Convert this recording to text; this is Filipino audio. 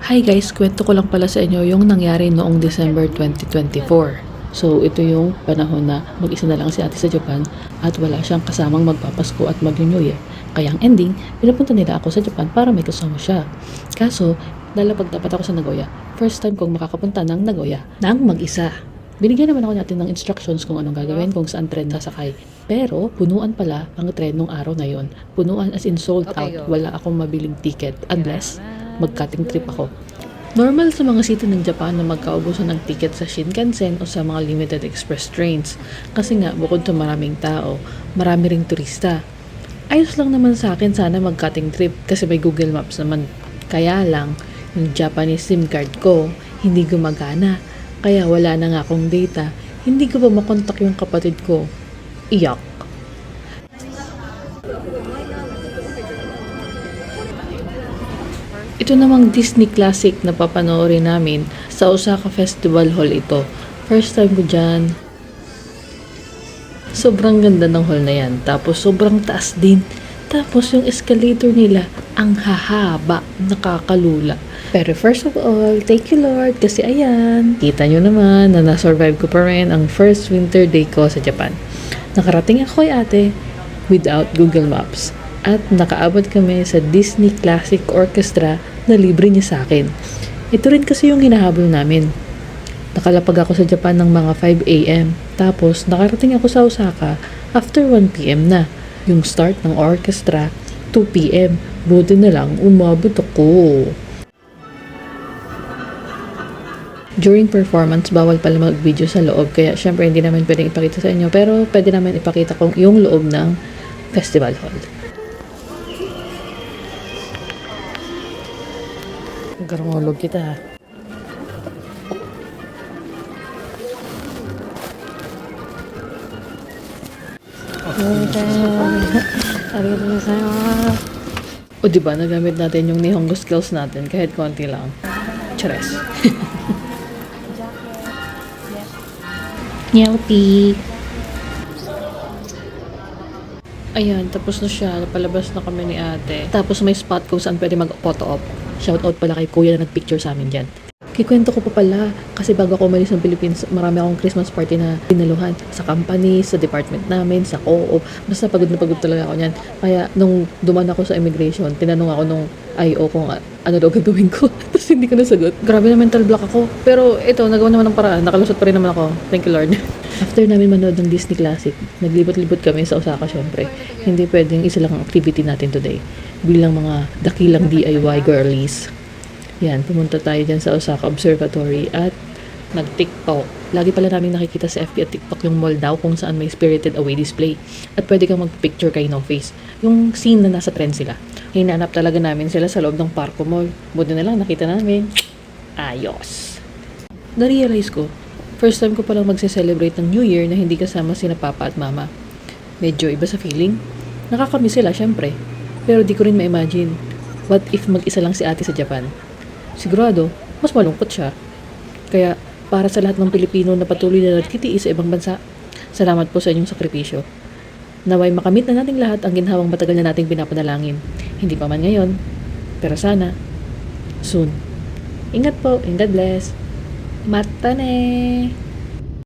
Hi guys, kwento ko lang pala sa inyo yung nangyari noong December 2024. So ito yung panahon na mag-isa na lang si ate sa Japan at wala siyang kasamang magpapasko at mag-New Year. Kaya ang ending, pinapunta nila ako sa Japan para may kasama siya. Kaso, lalapag dapat ako sa Nagoya. First time kong makakapunta ng Nagoya nang mag-isa. Binigyan naman ako natin ng instructions kung anong gagawin, kung saan tren sasakay. Pero, punuan pala ang tren nung araw na yon. Punuan as in sold out. Wala akong mabiling ticket unless mag-cutting trip ako. Normal sa mga city ng Japan na magkaubusan ng ticket sa Shinkansen o sa mga limited express trains. Kasi nga, bukod sa maraming tao, marami ring turista. Ayos lang naman sa akin sana mag-cutting trip kasi may Google Maps naman. Kaya lang, yung Japanese SIM card ko, hindi gumagana. Kaya wala na nga akong data. Hindi ko pa makontak yung kapatid ko. Iyak. Ito namang Disney Classic na papanoorin namin sa Osaka Festival Hall ito. First time ko dyan. Sobrang ganda ng hall na yan. Tapos sobrang taas din. Tapos yung escalator nila, ang hahaba, nakakalula. Pero first of all, thank you Lord kasi ayan. Kita nyo naman na na-survive ko pa rin ang first winter day ko sa Japan. Nakarating ako kay ate without Google Maps. At nakaabot kami sa Disney Classic Orchestra na libre niya sa akin. Ito rin kasi yung hinahabol namin. Nakalapag ako sa Japan ng mga 5 a.m. Tapos nakarating ako sa Osaka after 1 p.m. na. Yung start ng orchestra 2 p.m. Buti na lang umabot ako. During performance, bawal pala mag-video sa loob. Kaya syempre hindi namin pwedeng ipakita sa inyo. Pero pwede namin ipakita kung yung loob ng festival hall. Garungolog kita ha. O diba, nagamit natin yung Nihongo skills natin kahit konti lang. Chares. Nyauti. Ayan, tapos na siya. Napalabas na kami ni ate. Tapos may spot kung saan pwede mag-photo op. Shoutout pala kay kuya na nagpicture sa amin dyan. Kikwento ko pa pala, kasi bago ako umalis ng Philippines, marami akong Christmas party na dinaluhan sa company, sa department namin, sa co-op. Basta pagod na pagod talaga ako niyan. Kaya nung duman ako sa immigration, tinanong ako nung IO kung ano daw gagawin ko. Tapos hindi ko nasagot. Grabe na mental block ako. Pero ito, nagawa naman ng paraan. Nakalusot pa rin naman ako. Thank you Lord. After namin manood ng Disney Classic, naglibot-libot kami sa Osaka syempre. Hindi pwedeng isa lang ang activity natin today. Bilang mga dakilang DIY girlies. Yan, pumunta tayo dyan sa Osaka Observatory at nag-TikTok. Lagi pala namin nakikita sa FB at TikTok yung mall daw kung saan may Spirited Away display. At pwede kang mag-picture kay No Face. Yung scene na nasa trend sila. Hinahanap talaga namin sila sa loob ng Parco Mall. Buti na lang nakita namin. Ayos. Na-realize ko, first time ko palang magse-celebrate ng New Year na hindi kasama sina Papa at Mama. Medyo iba sa feeling. Nakakamiss sila, syempre. Pero di ko rin ma-imagine, what if mag-isa lang si ate sa Japan? Sigurado, mas malungkot siya. Kaya, para sa lahat ng Pilipino na patuloy na nagtitiis sa ibang bansa, salamat po sa inyong sakripisyo. Naway makamit na nating lahat ang ginhawang matagal na nating pinapanalangin. Hindi pa man ngayon, pero sana, soon. Ingat po and God bless. Matane!